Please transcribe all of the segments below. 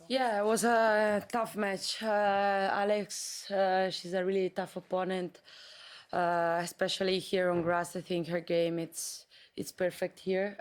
Yeah, it was a tough match. Alex, she's a really tough opponent, especially here on grass. I think her game it's perfect here.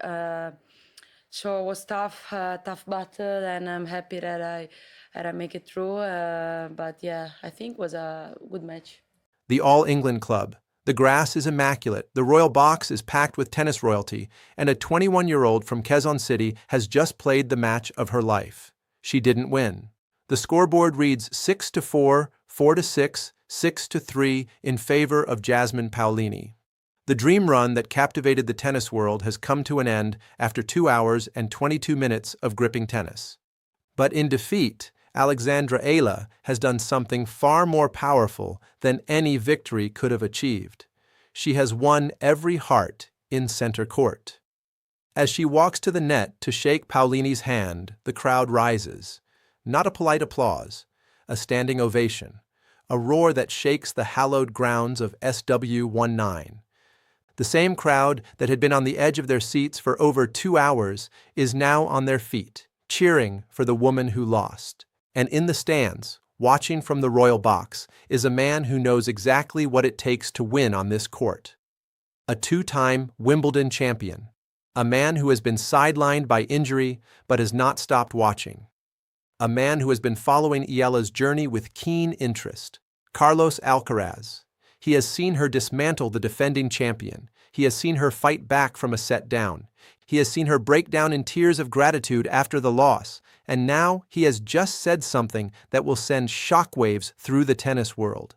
So it was tough battle, and I'm happy that I make it through. But yeah, I think it was a good match. The All England Club. The grass is immaculate, the royal box is packed with tennis royalty, and a 21-year-old from Quezon City has just played the match of her life. She didn't win. The scoreboard reads 6-4, 4-6, 6-3 in favor of Jasmine Paolini. The dream run that captivated the tennis world has come to an end after 2 hours and 22 minutes of gripping tennis. But in defeat, Alexandra Eala has done something far more powerful than any victory could have achieved. She has won every heart in center court. As she walks to the net to shake Paolini's hand, the crowd rises. Not a polite applause, a standing ovation, a roar that shakes the hallowed grounds of SW19. The same crowd that had been on the edge of their seats for over 2 hours is now on their feet, cheering for the woman who lost. And in the stands, watching from the royal box, is a man who knows exactly what it takes to win on this court. A two-time Wimbledon champion. A man who has been sidelined by injury but has not stopped watching. A man who has been following Eala's journey with keen interest. Carlos Alcaraz. He has seen her dismantle the defending champion. He has seen her fight back from a set down. He has seen her break down in tears of gratitude after the loss. And now he has just said something that will send shockwaves through the tennis world.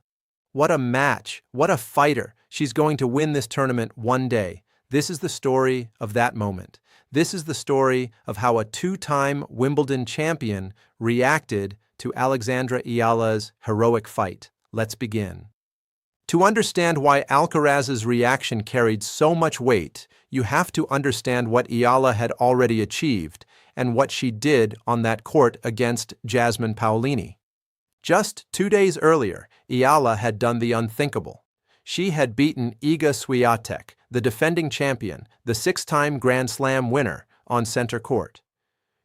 What a match! What a fighter! She's going to win this tournament one day. This is the story of that moment. This is the story of how a two-time Wimbledon champion reacted to Alexandra Eala's heroic fight. Let's begin. To understand why Alcaraz's reaction carried so much weight, you have to understand what Eala had already achieved and what she did on that court against Jasmine Paolini. Just 2 days earlier, Eala had done the unthinkable. She had beaten Iga Swiatek, the defending champion, the 6-time Grand Slam winner, on center court.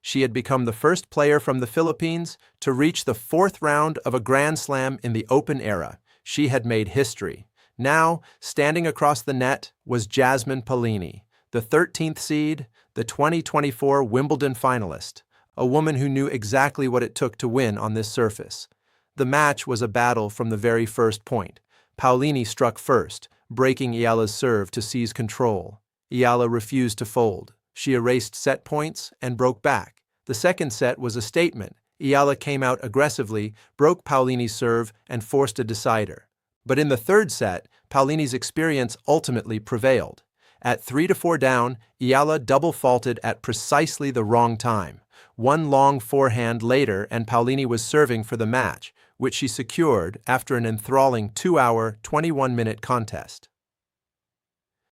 She had become the first player from the Philippines to reach the 4th round of a Grand Slam in the Open era. She had made history. Now, standing across the net was Jasmine Paolini, the 13th seed, the 2024 Wimbledon finalist, a woman who knew exactly what it took to win on this surface. The match was a battle from the very first point. Paolini struck first, breaking Eala's serve to seize control. Eala refused to fold. She erased set points and broke back. The second set was a statement. Eala came out aggressively, broke Paolini's serve, and forced a decider. But in the third set, Paolini's experience ultimately prevailed. At 3-4 down, Eala double-faulted at precisely the wrong time. One long forehand later and Paolini was serving for the match, which she secured after an enthralling 2-hour, 21-minute contest.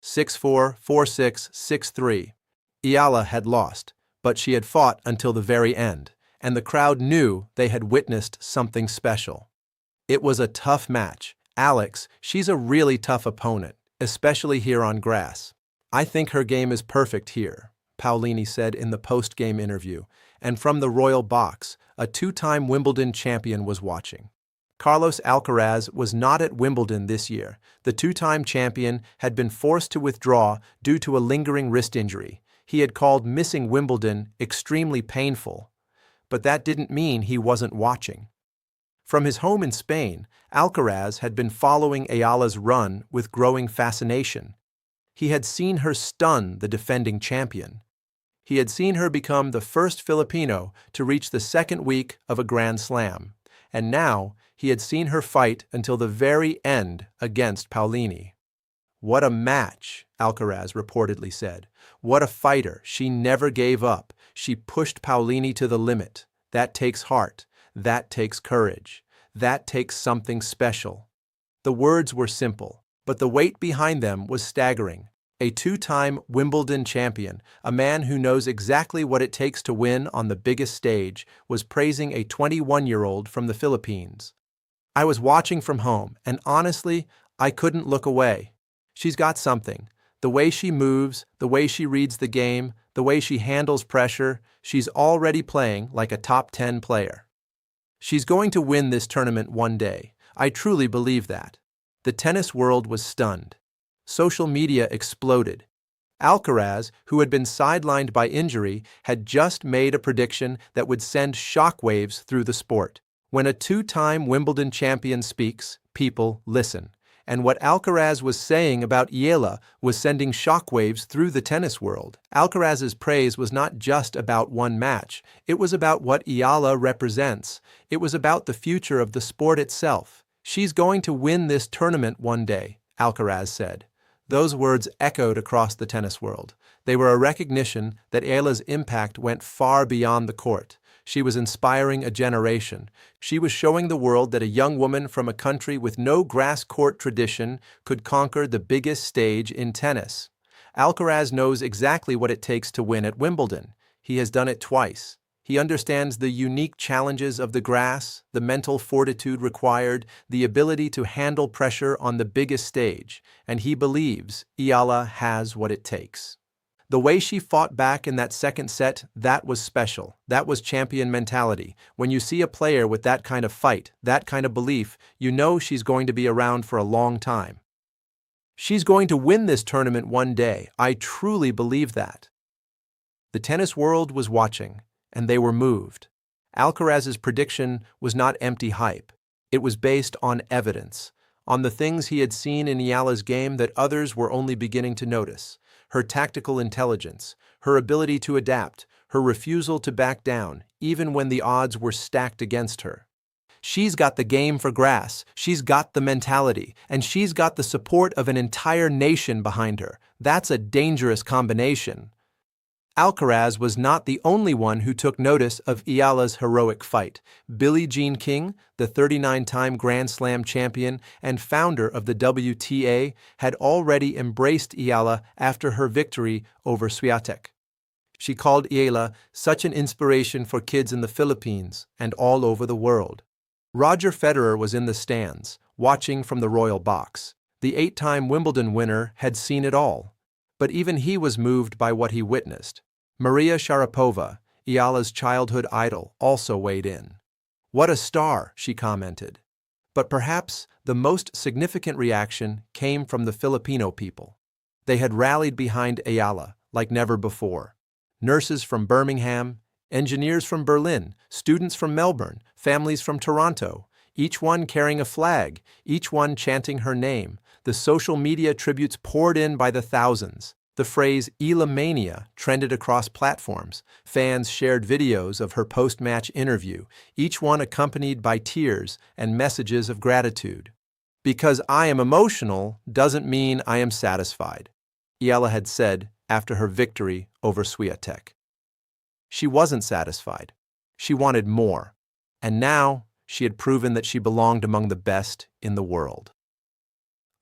6-4, 4-6, 6-3. Eala had lost, but she had fought until the very end, and the crowd knew they had witnessed something special. It was a tough match. Alex, she's a really tough opponent, especially here on grass. I think her game is perfect here, Paolini said in the post-game interview, and from the royal box, a 2-time Wimbledon champion was watching. Carlos Alcaraz was not at Wimbledon this year. The 2-time champion had been forced to withdraw due to a lingering wrist injury. He had called missing Wimbledon extremely painful, but that didn't mean he wasn't watching. From his home in Spain, Alcaraz had been following Eala's run with growing fascination. He had seen her stun the defending champion. He had seen her become the first Filipino to reach the second week of a Grand Slam, and now he had seen her fight until the very end against Paolini. "What a match," Alcaraz reportedly said. "What a fighter. She never gave up. She pushed Paolini to the limit. That takes heart. That takes courage. That takes something special." The words were simple, but the weight behind them was staggering. A 2-time Wimbledon champion, a man who knows exactly what it takes to win on the biggest stage, was praising a 21-year-old from the Philippines. "I was watching from home, and honestly, I couldn't look away. She's got something. The way she moves, the way she reads the game, the way she handles pressure, she's already playing like a top 10 player. She's going to win this tournament one day. I truly believe that. The tennis world was stunned. Social media exploded. Alcaraz, who had been sidelined by injury, had just made a prediction that would send shockwaves through the sport. When a two-time Wimbledon champion speaks, people listen. And what Alcaraz was saying about Eala was sending shockwaves through the tennis world. Alcaraz's praise was not just about one match. It was about what Eala represents. It was about the future of the sport itself. She's going to win this tournament one day, Alcaraz said. Those words echoed across the tennis world. They were a recognition that Eala's impact went far beyond the court. She was inspiring a generation. She was showing the world that a young woman from a country with no grass court tradition could conquer the biggest stage in tennis. Alcaraz knows exactly what it takes to win at Wimbledon. He has done it twice. He understands the unique challenges of the grass, the mental fortitude required, the ability to handle pressure on the biggest stage, and he believes Eala has what it takes. The way she fought back in that second set, that was special. That was champion mentality. When you see a player with that kind of fight, that kind of belief, you know she's going to be around for a long time. She's going to win this tournament one day. I truly believe that. The tennis world was watching, and they were moved. Alcaraz's prediction was not empty hype. It was based on evidence, on the things he had seen in Eala's game that others were only beginning to notice. Her tactical intelligence, her ability to adapt, her refusal to back down, even when the odds were stacked against her. She's got the game for grass, she's got the mentality, and she's got the support of an entire nation behind her. That's a dangerous combination. Alcaraz was not the only one who took notice of Eala's heroic fight. Billie Jean King, the 39-time Grand Slam champion and founder of the WTA, had already embraced Eala after her victory over Swiatek. She called Eala such an inspiration for kids in the Philippines and all over the world. Roger Federer was in the stands, watching from the royal box. The 8-time Wimbledon winner had seen it all. But even he was moved by what he witnessed. Maria Sharapova, Eala's childhood idol, also weighed in. "What a star," she commented. But perhaps the most significant reaction came from the Filipino people. They had rallied behind Eala like never before. Nurses from Birmingham, engineers from Berlin, students from Melbourne, families from Toronto, each one carrying a flag, each one chanting her name. The social media tributes poured in by the thousands. The phrase Eala-mania trended across platforms. Fans shared videos of her post-match interview, each one accompanied by tears and messages of gratitude. "Because I am emotional doesn't mean I am satisfied," Eala had said after her victory over Swiatek. She wasn't satisfied. She wanted more. And now she had proven that she belonged among the best in the world.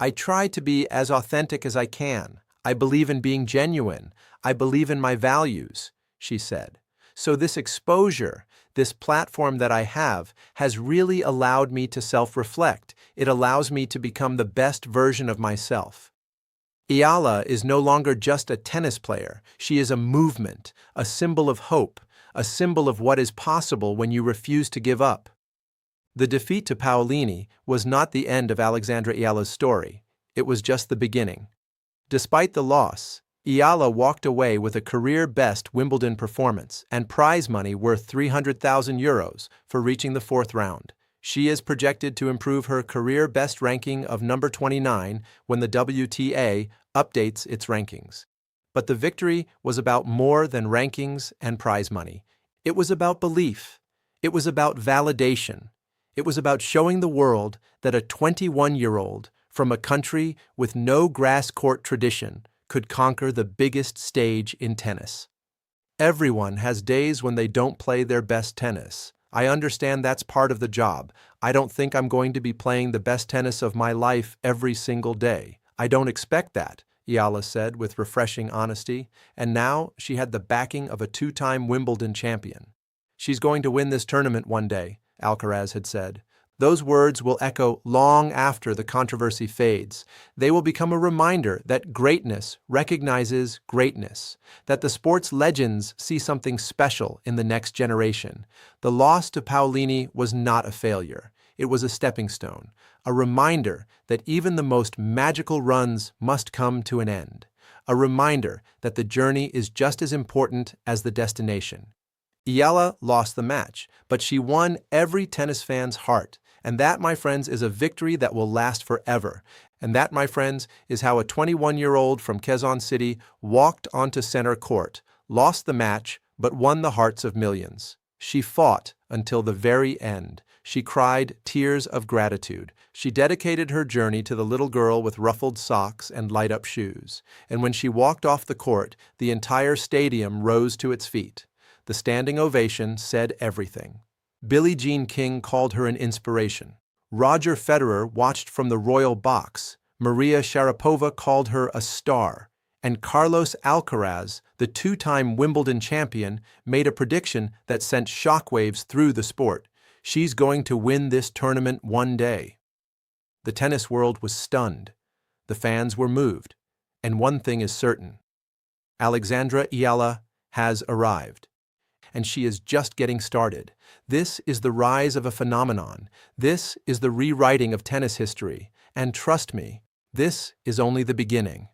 "I try to be as authentic as I can. I believe in being genuine. I believe in my values," she said. "So this exposure, this platform that I have, has really allowed me to self-reflect. It allows me to become the best version of myself." Eala is no longer just a tennis player. She is a movement, a symbol of hope, a symbol of what is possible when you refuse to give up. The defeat to Paolini was not the end of Alexandra Eala's story. It was just the beginning. Despite the loss, Eala walked away with a career-best Wimbledon performance and prize money worth €300,000 for reaching the fourth round. She is projected to improve her career-best ranking of number 29 when the WTA updates its rankings. But the victory was about more than rankings and prize money. It was about belief. It was about validation. It was about showing the world that a 21-year-old from a country with no grass court tradition could conquer the biggest stage in tennis. Everyone has days when they don't play their best tennis. I understand that's part of the job. I don't think I'm going to be playing the best tennis of my life every single day. I don't expect that, Eala said with refreshing honesty, and now she had the backing of a 2-time Wimbledon champion. "She's going to win this tournament one day," Alcaraz had said. Those words will echo long after the controversy fades. They will become a reminder that greatness recognizes greatness, that the sport's legends see something special in the next generation. The loss to Paolini was not a failure. It was a stepping stone, a reminder that even the most magical runs must come to an end, a reminder that the journey is just as important as the destination. Eala lost the match, but she won every tennis fan's heart. And that, my friends, is a victory that will last forever. And that, my friends, is how a 21-year-old from Quezon City walked onto center court, lost the match, but won the hearts of millions. She fought until the very end. She cried tears of gratitude. She dedicated her journey to the little girl with ruffled socks and light-up shoes. And when she walked off the court, the entire stadium rose to its feet. The standing ovation said everything. Billie Jean King called her an inspiration. Roger Federer watched from the royal box. Maria Sharapova called her a star. And Carlos Alcaraz, the two-time Wimbledon champion, made a prediction that sent shockwaves through the sport. She's going to win this tournament one day. The tennis world was stunned. The fans were moved. And one thing is certain. Alexandra Eala has arrived. And she is just getting started. This is the rise of a phenomenon. This is the rewriting of tennis history. And trust me, this is only the beginning.